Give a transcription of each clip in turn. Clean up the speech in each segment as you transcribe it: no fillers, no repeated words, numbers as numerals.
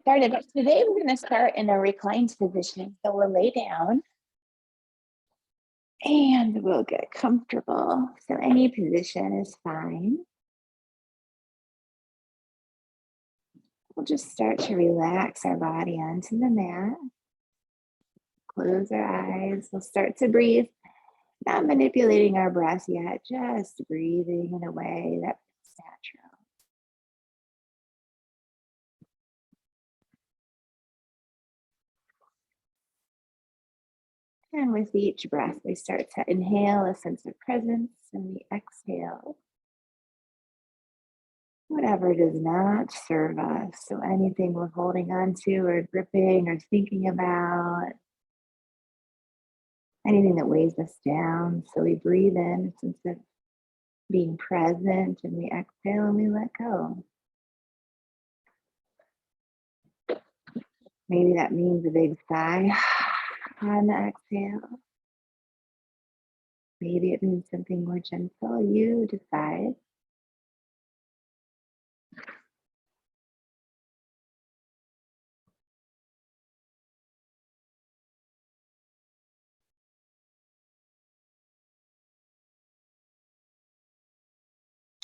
started. But today we're going to start in a reclined position. So we'll lay down and we'll get comfortable. So any position is fine. We'll just start to relax our body onto the mat. Close our eyes. We'll start to breathe. Not manipulating our breath yet, just breathing in a way that's natural. And with each breath, we start to inhale a sense of presence, and we exhale whatever does not serve us. So anything we're holding on to or gripping or thinking about, anything that weighs us down. So we breathe in a sense of being present, and we exhale and we let go. Maybe that means a big sigh on the exhale. Maybe it means something more gentle. You decide.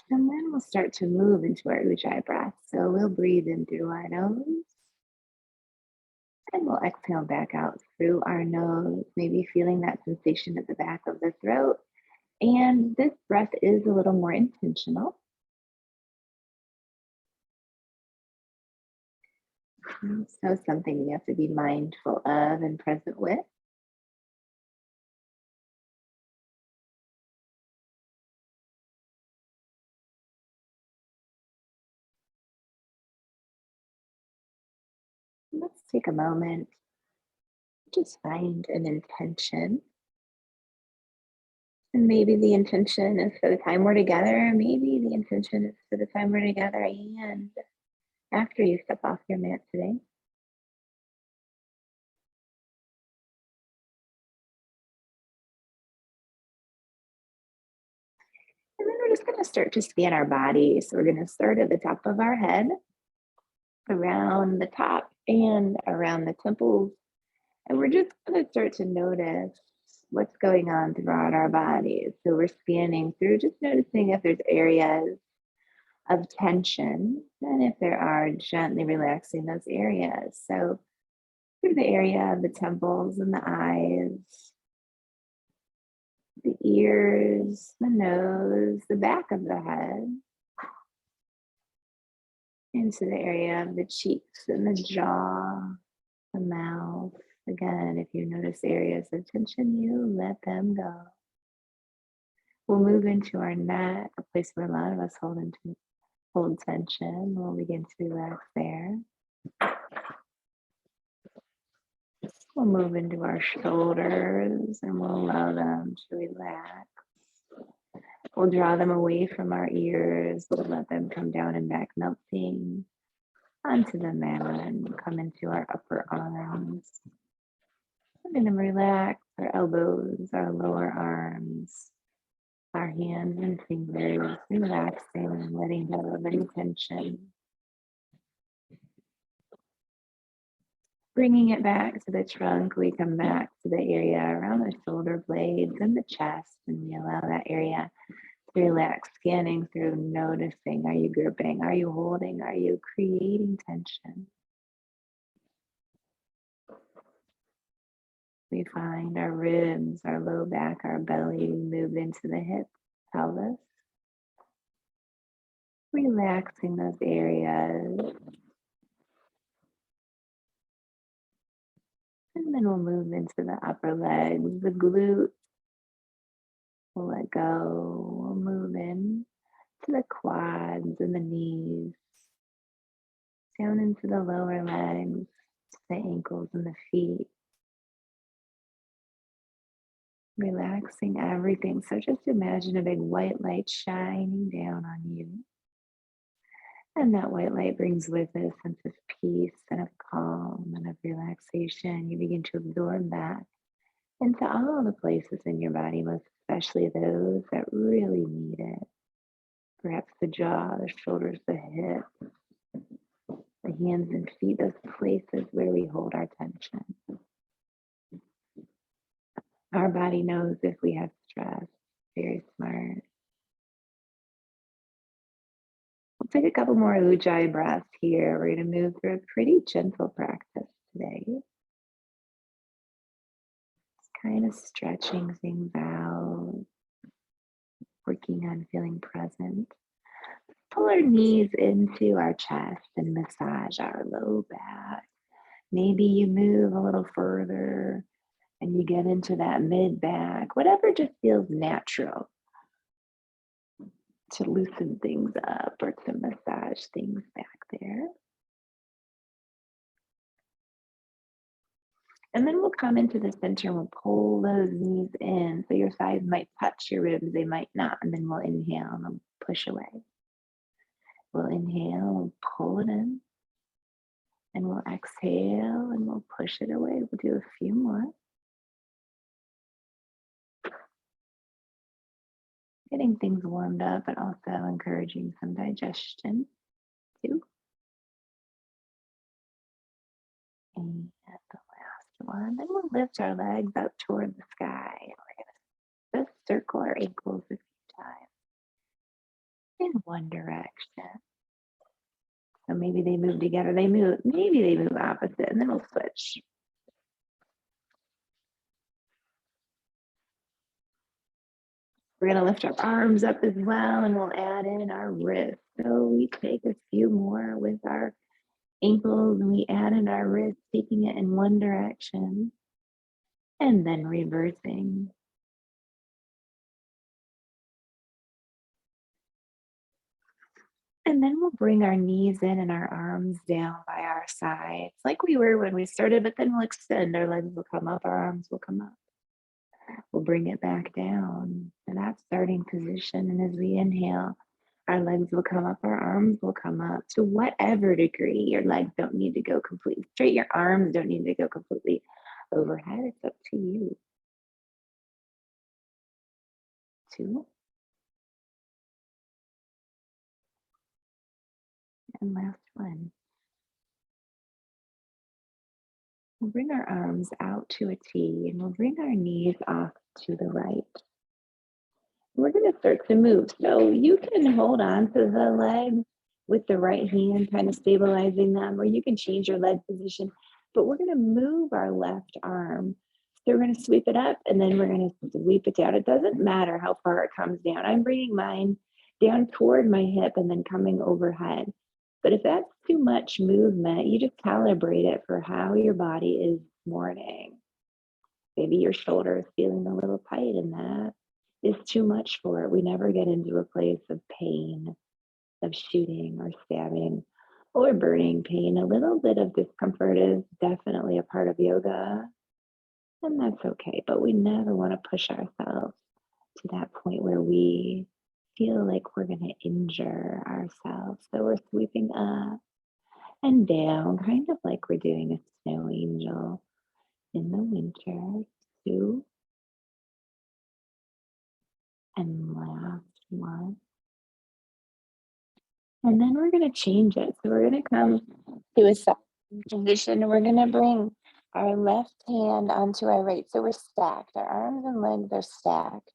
And then we'll start to move into our Ujjayi breath. So we'll breathe in through our nose. And we'll exhale back out through our nose, maybe feeling that sensation at the back of the throat. And this breath is a little more intentional. So something we have to be mindful of and present with. Let's take a moment, just find an intention. And maybe the intention is for the time we're together. Maybe the intention is for the time we're together and after you step off your mat today. And then we're just going to start to scan our body. So we're going to start at the top of our head, around the top and around the temples. And we're just going to start to notice what's going on throughout our bodies. So we're scanning through, just noticing if there's areas of tension, and if there are, gently relaxing those areas. So through the area of the temples and the eyes, the ears, the nose, the back of the head, into the area of the cheeks and the jaw, the mouth. Again, if you notice areas of tension, you let them go. We'll move into our neck, a place where a lot of us hold tension. We'll begin to relax there. We'll move into our shoulders and we'll allow them to relax. We'll draw them away from our ears. We'll let them come down and back, melting onto the mat and come into our upper arms. And then relax our elbows, our lower arms, our hands and fingers, relaxing and letting go of any tension. Bringing it back to the trunk, we come back to the area around the shoulder blades and the chest, and we allow that area to relax, scanning through, noticing, are you gripping, are you holding, are you creating tension? We find our ribs, our low back, our belly, move into the hips, pelvis. Relaxing those areas. And then we'll move into the upper legs, the glutes. We'll let go. We'll move in to the quads and the knees. Down into the lower legs, to the ankles and the feet. Relaxing everything. So just imagine a big white light shining down on you. And that white light brings with it a sense of peace and of calm and of relaxation. You begin to absorb that into all the places in your body, most especially those that really need it. Perhaps the jaw, the shoulders, the hips, the hands and feet, those places where we hold our tension. Our body knows if we have stress. Very smart. We'll take a couple more Ujjayi breaths here. We're going to move through a pretty gentle practice today. Just kind of stretching things out, working on feeling present. Pull our knees into our chest and massage our low back. Maybe you move a little further and you get into that mid back, whatever just feels natural to loosen things up or to massage things back there. And then we'll come into the center and we'll pull those knees in. So your thighs might touch your ribs, they might not. And then we'll inhale and we'll push away. We'll inhale, we'll pull it in. And we'll exhale and we'll push it away. We'll do a few more. Getting things warmed up, but also encouraging some digestion too. And the last one. Then we'll lift our legs up toward the sky. We're going to just circle our ankles a few times in one direction. So maybe they move together, maybe they move opposite, and then we'll switch. We're going to lift our arms up as well, and we'll add in our wrists. So we take a few more with our ankles, and we add in our wrists, taking it in one direction, and then reversing. And then we'll bring our knees in and our arms down by our sides, like we were when we started, but then we'll extend. Our legs will come up, our arms will come up. We'll bring it back down to that starting position. And as we inhale, our legs will come up, our arms will come up to whatever degree. Your legs don't need to go completely straight. Your arms don't need to go completely overhead. It's up to you. 2. And last one. We'll bring our arms out to a T and we'll bring our knees off to the right. We're going to start to move. So you can hold on to the leg with the right hand, kind of stabilizing them, or you can change your leg position, but we're going to move our left arm. So we're going to sweep it up and then we're going to sweep it down. It doesn't matter how far it comes down. I'm bringing mine down toward my hip and then coming overhead. But if that's too much movement, you just calibrate it for how your body is morning. Maybe your shoulder is feeling a little tight and that is too much for it. We never get into a place of pain, of shooting or stabbing or burning pain. A little bit of discomfort is definitely a part of yoga, and that's okay. But we never want to push ourselves to that point where we feel like we're going to injure ourselves. So we're sweeping up and down, kind of like we're doing a snow angel in the winter. 2. And last one. And then we're going to change it. So we're going to come to a side position and we're going to bring our left hand onto our right. So we're stacked. Our arms and legs are stacked.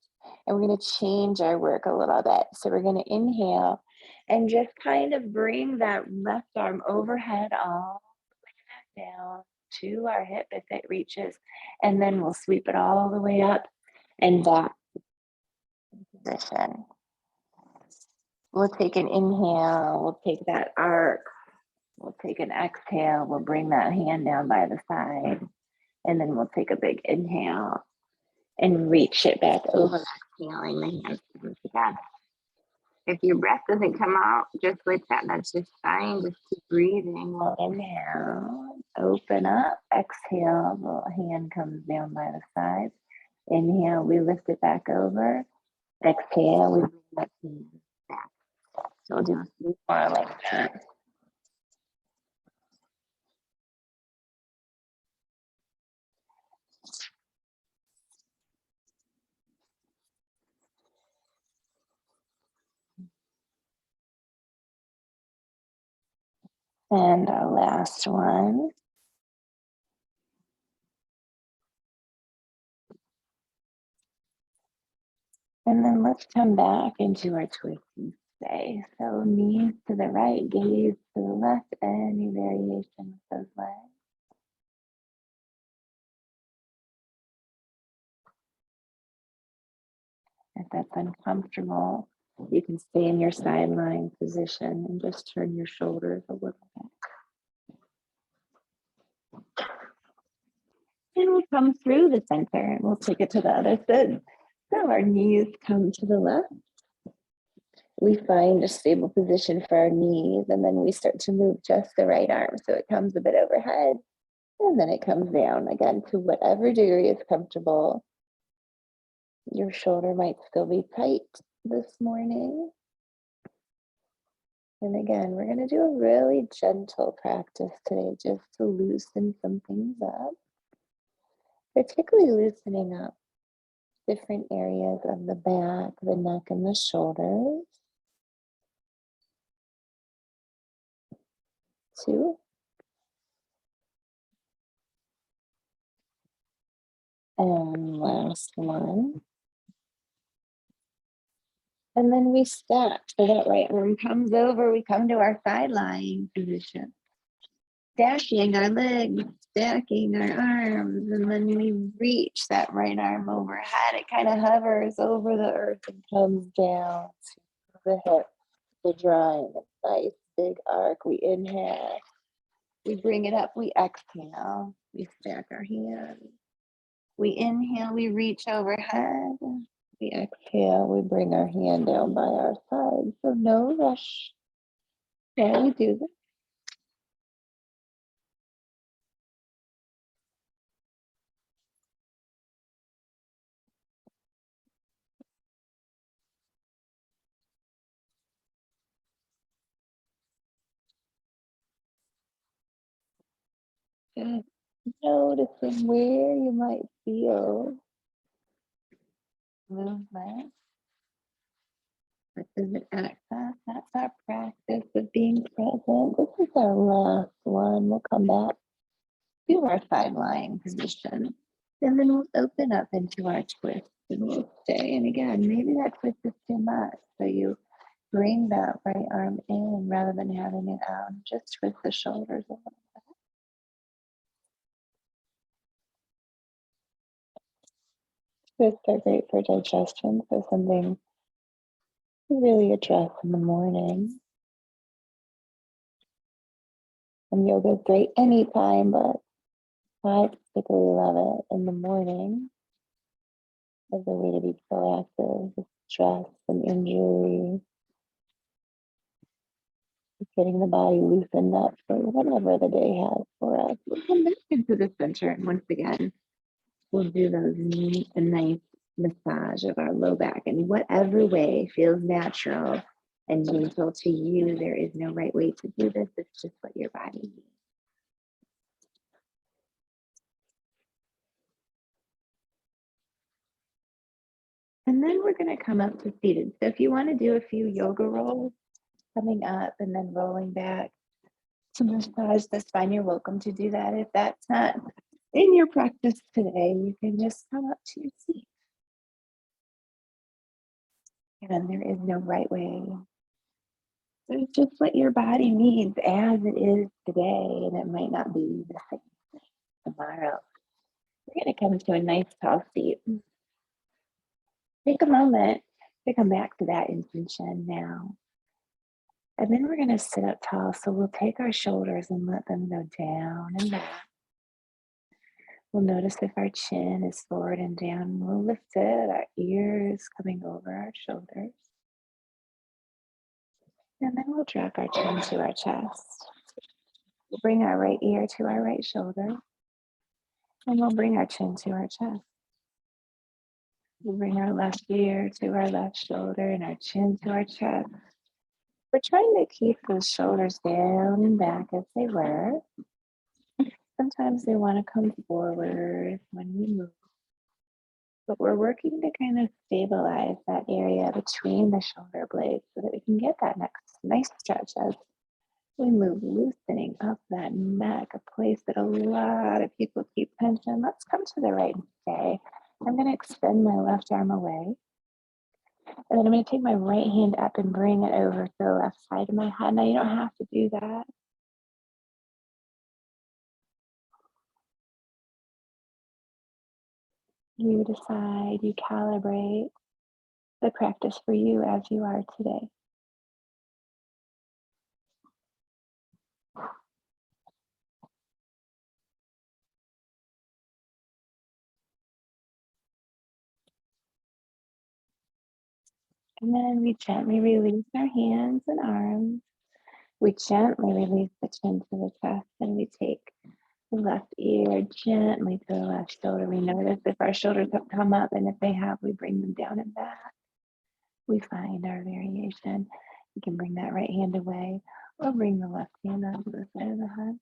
And we're going to change our work a little bit. So we're going to inhale and just kind of bring that left arm overhead all the way back down to our hip if it reaches. And then we'll sweep it all the way up and back position. We'll take an inhale, we'll take that arc, we'll take an exhale, we'll bring that hand down by the side, and then we'll take a big inhale and reach it back over, exhaling the hands together. If your breath doesn't come out just like that, that's just fine. Just keep breathing. We'll inhale, open up, exhale, the hand comes down by the side. Inhale, we lift it back over. Exhale, we bring that hand back. So we'll do a few more like that. And our last one. And then let's come back into our twist and stay. So knees to the right, gaze to the left, any variation with those legs. If that's uncomfortable, you can stay in your side lying position and just turn your shoulders a little bit. And we'll come through the center and we'll take it to the other side. So our knees come to the left. We find a stable position for our knees, and then we start to move just the right arm so it comes a bit overhead, and then it comes down again to whatever degree is comfortable. Your shoulder might still be tight this morning. And again, we're going to do a really gentle practice today just to loosen some things up, particularly loosening up different areas of the back, the neck, and the shoulders. 2. And last one. And then we stack. So that right arm comes over, we come to our side lying position. Stacking our legs, stacking our arms, and then we reach that right arm overhead. It kind of hovers over the earth and comes down to the hip, the drawing a nice big arc. We inhale, we bring it up, we exhale, we stack our hands. We inhale, we reach overhead. We exhale, we bring our hand down by our side. So no rush. Can we do this? Just noticing where you might feel movement. This is an access. That's our practice of being present. This is our last one. We'll come back to our side lying position. And then we'll open up into our twist and we'll stay. And again, maybe that twist is too much. So you bring that right arm in rather than having it out. Just twist the shoulders a little bit. Twists are great for digestion. So something to really address in the morning. And yoga is great anytime, but I particularly love it in the morning as a way to be proactive with stress and injury, getting the body loosened up for whatever the day has for us. We'll come back into the center, and once again, we'll do those a nice massage of our low back in whatever way feels natural and gentle to you. There is no right way to do this. It's just what your body needs. And then we're going to come up to seated. So if you want to do a few yoga rolls, coming up and then rolling back to massage the spine, you're welcome to do that. If that's not in your practice today, you can just come up to your seat. And there is no right way. So it's just what your body needs as it is today, and it might not be the same tomorrow. We're going to come to a nice tall seat. Take a moment to come back to that intention now. And then we're going to sit up tall. So we'll take our shoulders and let them go down and back. We'll notice if our chin is forward and down. We'll lift it, our ears coming over our shoulders. And then we'll drop our chin to our chest. We'll bring our right ear to our right shoulder. And we'll bring our chin to our chest. We'll bring our left ear to our left shoulder and our chin to our chest. We're trying to keep those shoulders down and back as they were. Sometimes they want to come forward when we move. But we're working to kind of stabilize that area between the shoulder blades so that we can get that next nice stretch as We move, loosening up that neck, a place that a lot of people keep tension. Let's come to the right and stay. I'm going to extend my left arm away. And then I'm going to take my right hand up and bring it over to the left side of my head. Now, you don't have to do that. You decide, you calibrate the practice for you as you are today. And then we gently release our hands and arms. We gently release the chin to the chest, and we take the left ear gently to the left shoulder. We notice if our shoulders have come up, and if they have, we bring them down and back. We find our variation. We can bring that right hand away or bring the left hand onto the side of the head.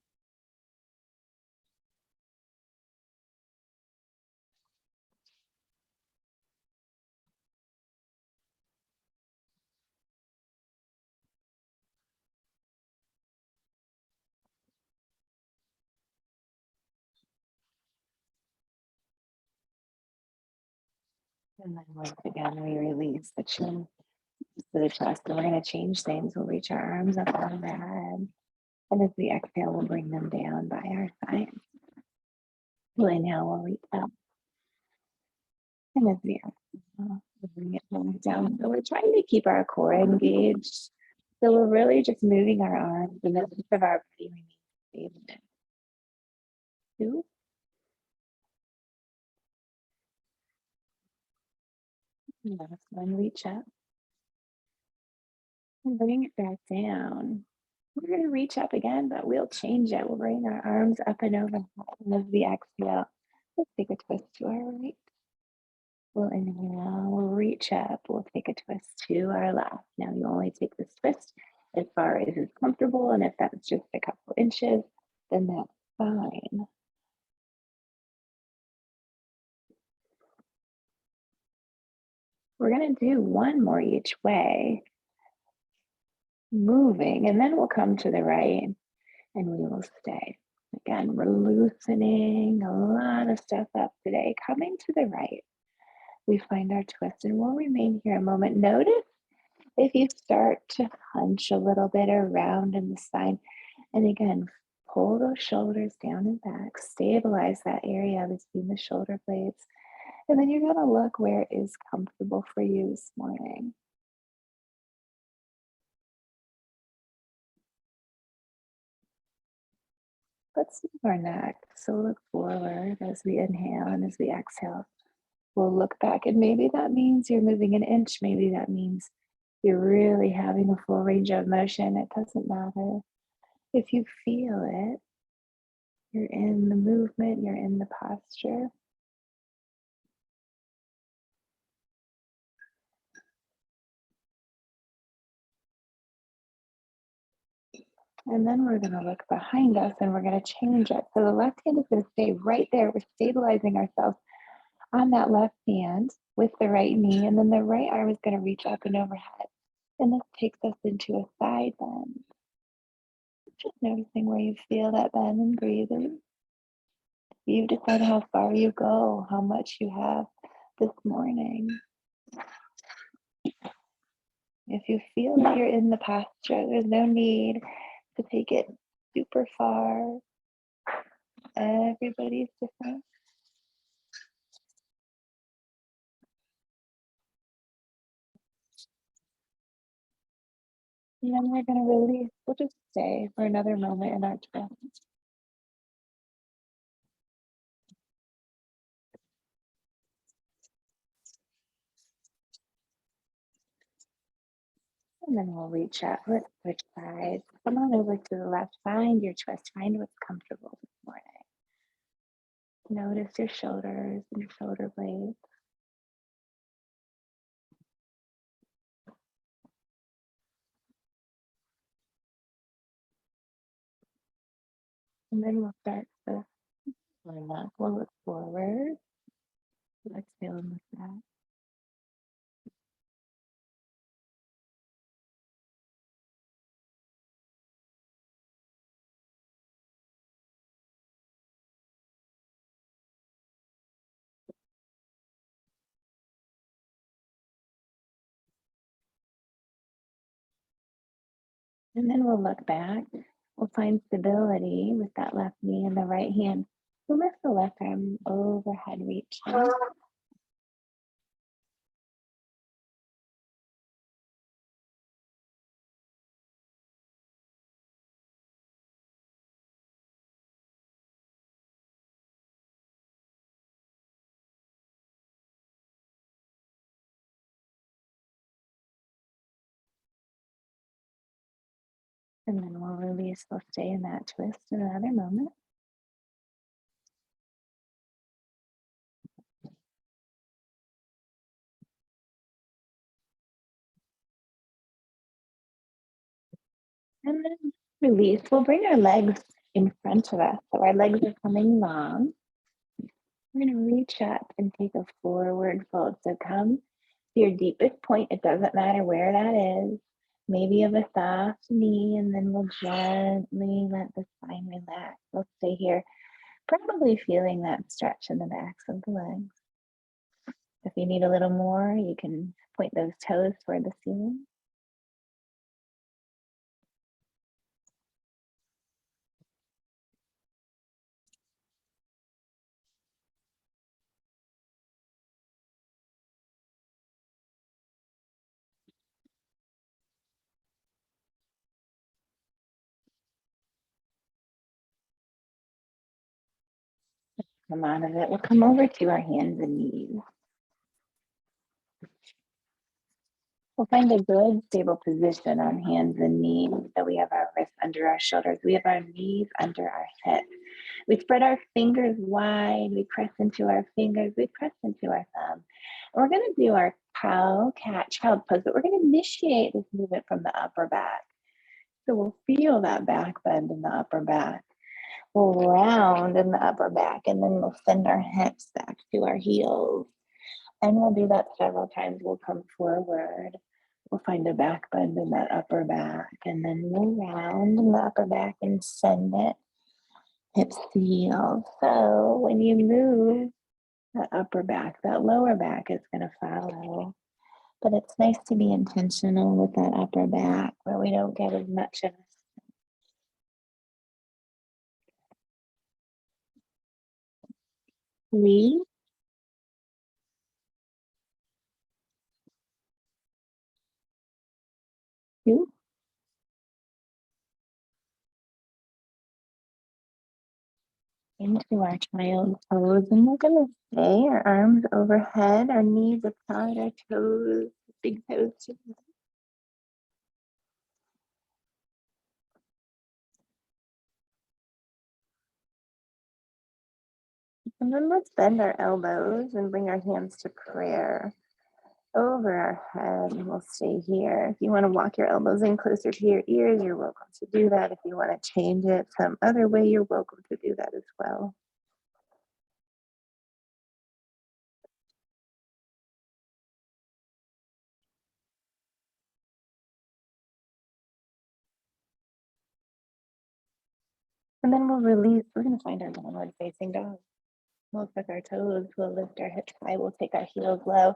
And then once again, we release the chin to the chest, and we're going to change things. We'll reach our arms up on the head. And as we exhale, we'll bring them down by our sides. We'll inhale, we'll reach up. And as we exhale, we'll bring it down. So we're trying to keep our core engaged. So we're really just moving our arms, and the rest of our body remains stable. 2. Last one, reach up. And bring it back down. We're going to reach up again, but we'll change it. We'll bring our arms up and overhead. And as we exhale, let's take a twist to our right. We'll inhale, we'll reach up, we'll take a twist to our left. Now you only take this twist as far as is comfortable, and if that's just a couple inches, then that's fine. We're going to do one more each way, moving, and then we'll come to the right and we will stay. Again, we're loosening a lot of stuff up today. Coming to the right, we find our twist, and we'll remain here a moment. Notice if you start to hunch a little bit around in the spine, and again, pull those shoulders down and back, stabilize that area between the shoulder blades, and then you're going to look where it is comfortable for you this morning. Let's move our neck. So look forward as we inhale, and as we exhale, we'll look back, and maybe that means you're moving an inch. Maybe that means you're really having a full range of motion. It doesn't matter. If you feel it, you're in the movement, you're in the posture. And then we're going to look behind us, and we're going to change it. So the left hand is going to stay right there. We're stabilizing ourselves on that left hand with the right knee. And then the right arm is going to reach up and overhead. And this takes us into a side bend. Just noticing where you feel that bend and breathing. You decide how far you go, how much you have this morning. If you feel that you're in the posture, there's no need to take it super far. Everybody's different. And then we're going to release. We'll just stay for another moment in our twist. And then we'll reach up. Let's switch sides. Come on over to the left. Find your twist. Find what's comfortable this morning. Notice your shoulders and your shoulder blades. And then we'll start the neck. We'll look forward. Exhale and look back. And then we'll look back. We'll find stability with that left knee and the right hand. We'll lift the left arm overhead, reaching. And then we'll release. We'll stay in that twist another moment. And then release. We'll bring our legs in front of us. So our legs are coming long. We're going to reach up and take a forward fold. So come to your deepest point. It doesn't matter where that is. Maybe of a soft knee, and then we'll gently let the spine relax. We'll stay here, probably feeling that stretch in the backs of the legs. If you need a little more, you can point those toes toward the ceiling. Come out of it. We'll come over to our hands and knees. We'll find a good stable position on hands and knees. So we have our wrists under our shoulders. We have our knees under our hips. We spread our fingers wide. We press into our fingers. We press into our thumb. And we're going to do our cow, cat, child pose, but we're going to initiate this movement from the upper back. So we'll feel that back bend in the upper back. We'll round in the upper back, and then we'll send our hips back to our heels. And we'll do that several times. We'll come forward. We'll find a back bend in that upper back, and then we'll round in the upper back and send it hips to heels. So when you move that upper back, that lower back is going to follow. But it's nice to be intentional with that upper back where we don't get as much of a 3, 2, into our child pose, and we're going to stay our arms overhead, our knees apart, our toes, big toes together. And then let's bend our elbows and bring our hands to prayer over our head, and we'll stay here. If you want to walk your elbows in closer to your ears, you're welcome to do that. If you want to change it some other way, you're welcome to do that as well. And then we'll release. We're going to find our downward facing dog. We'll tuck our toes. We'll lift our hips high. We'll take our heels low.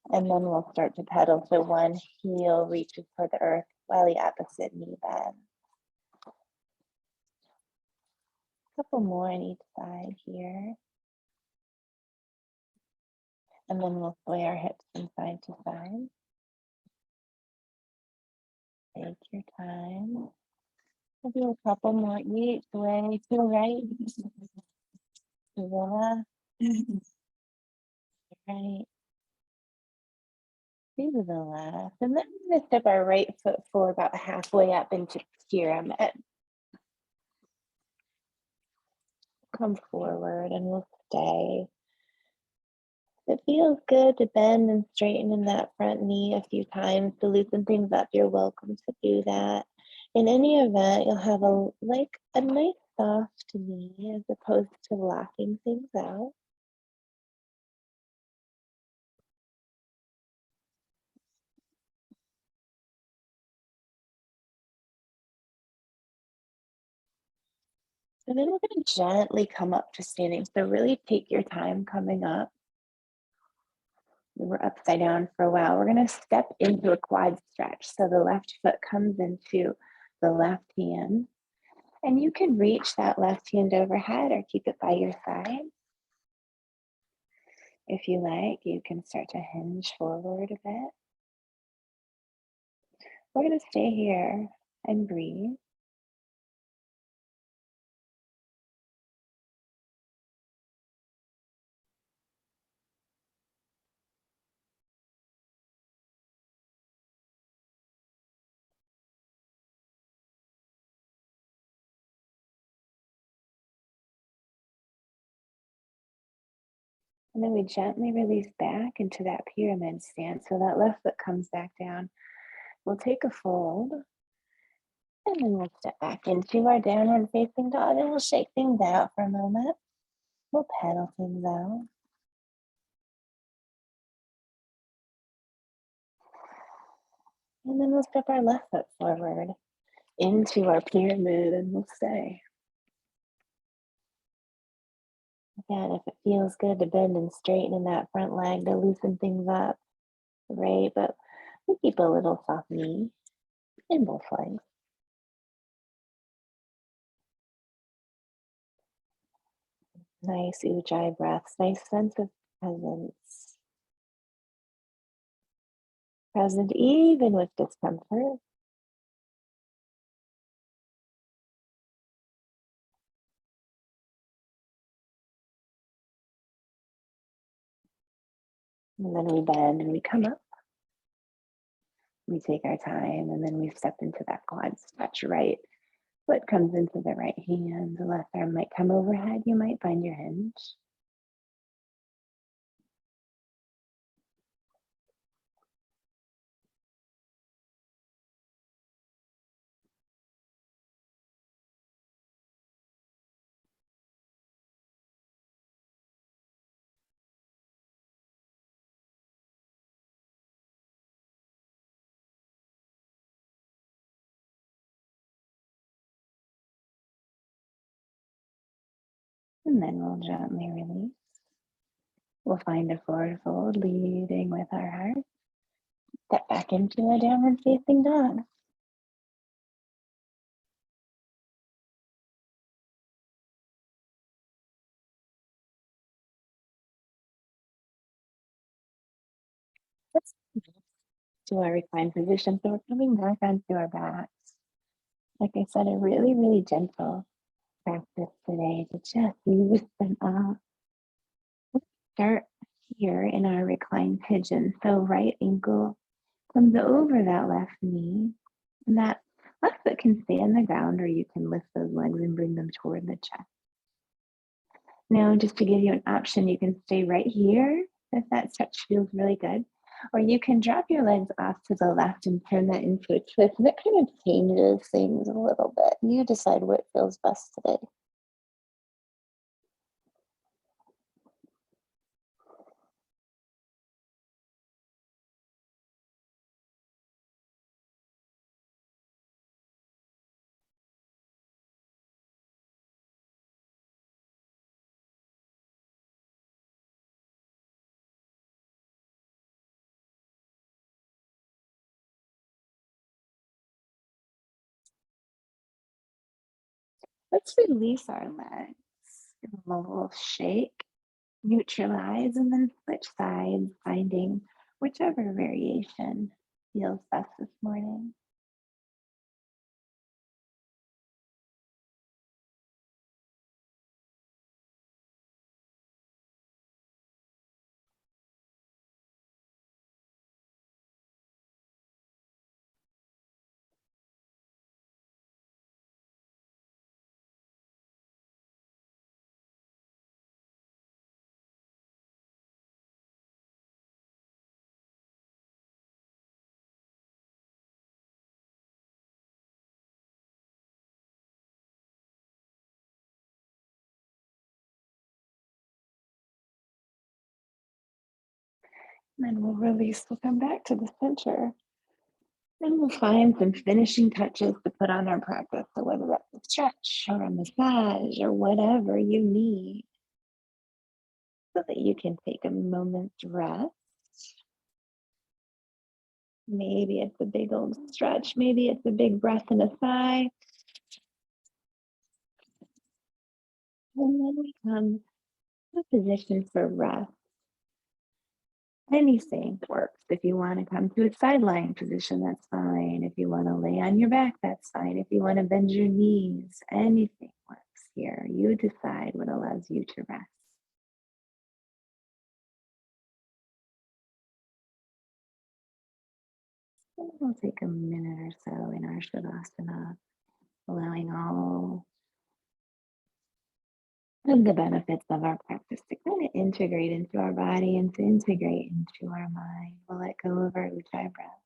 And then we'll start to pedal. So one heel reaches for the earth while the opposite knee bends. A couple more on each side here. And then we'll sway our hips from side to side. Take your time. We'll do a couple more each way to the right. To the left. Right. To the left. And then we're going to step our right foot forward about halfway up into pyramid. Come forward and we'll stay. It feels good to bend and straighten in that front knee a few times to loosen things up. You're welcome to do that. In any event, you'll have a nice soft knee as opposed to locking things out. And then we're going to gently come up to standing. So really take your time coming up. We're upside down for a while. We're going to step into a quad stretch. So the left foot comes into the left hand. And you can reach that left hand overhead or keep it by your side. If you like, you can start to hinge forward a bit. We're going to stay here and breathe. And then we gently release back into that pyramid stance. So that left foot comes back down. We'll take a fold. And then we'll step back into our downward facing dog and we'll shake things out for a moment. We'll pedal things out. And then we'll step our left foot forward into our pyramid and we'll stay. Again, if it feels good to bend and straighten in that front leg to loosen things up, great, but we keep a little soft knee in both legs. Nice ujjayi breaths, nice sense of presence. Present even with discomfort. And then we bend and we come up. We take our time and then we step into that quad stretch. Right foot comes into the right hand, the left arm might come overhead. You might find your hinge. And then we'll gently release. We'll find a forward fold leading with our heart. Step back into a downward facing dog. Let's to our reclined position. So we're coming back onto our backs. Like I said, a really, really gentle practice today to just loosen up. Let's start here in our reclined pigeon. So right ankle comes over that left knee. And that left foot can stay on the ground or you can lift those legs and bring them toward the chest. Now, just to give you an option, you can stay right here if that stretch feels really good. Or you can drop your legs off to the left and turn that into a twist. And it kind of changes things a little bit. You decide what feels best today. Let's release our legs. Give them a little shake, neutralize, and then switch sides, finding whichever variation feels best this morning. And then we'll release, we'll come back to the center. And we'll find some finishing touches to put on our practice. So whether that's a stretch or a massage or whatever you need, so that you can take a moment's rest. Maybe it's a big old stretch. Maybe it's a big breath in a thigh. And then we come to a position for rest. Anything works. If you want to come to a side lying position, that's fine. If you want to lay on your back, that's fine. If you want to bend your knees, anything works here. You decide what allows you to rest. And we'll take a minute or so in our Shavasana, allowing all of the benefits of our practice to kind of integrate into our body and to integrate into our mind. We'll let go of our Ujjayi breath.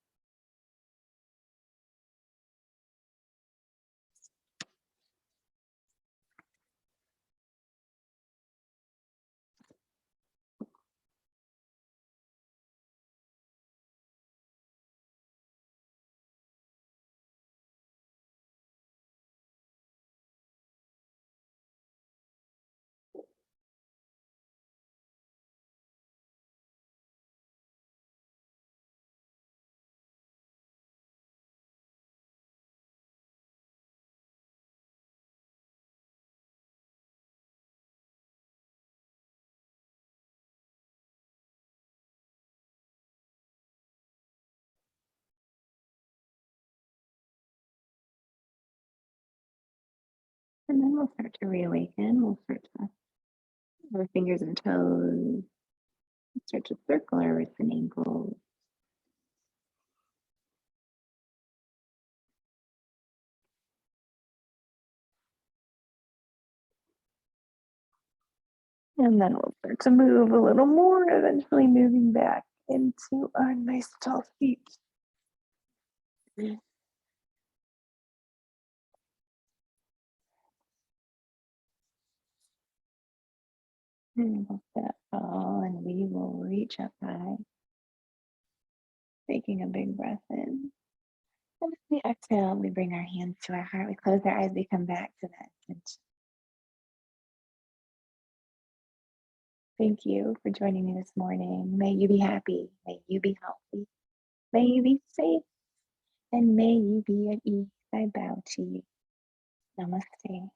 And then we'll start to reawaken. We'll start to our fingers and toes. Start to circle our wrists and ankles. And then we'll start to move a little more, eventually moving back into our nice tall feet. And we'll step tall and we will reach up high, taking a big breath in. And as we exhale, we bring our hands to our heart. We close our eyes, we come back to that intention. Thank you for joining me this morning. May you be happy. May you be healthy. May you be safe. And may you be at ease. I bow to you. Namaste.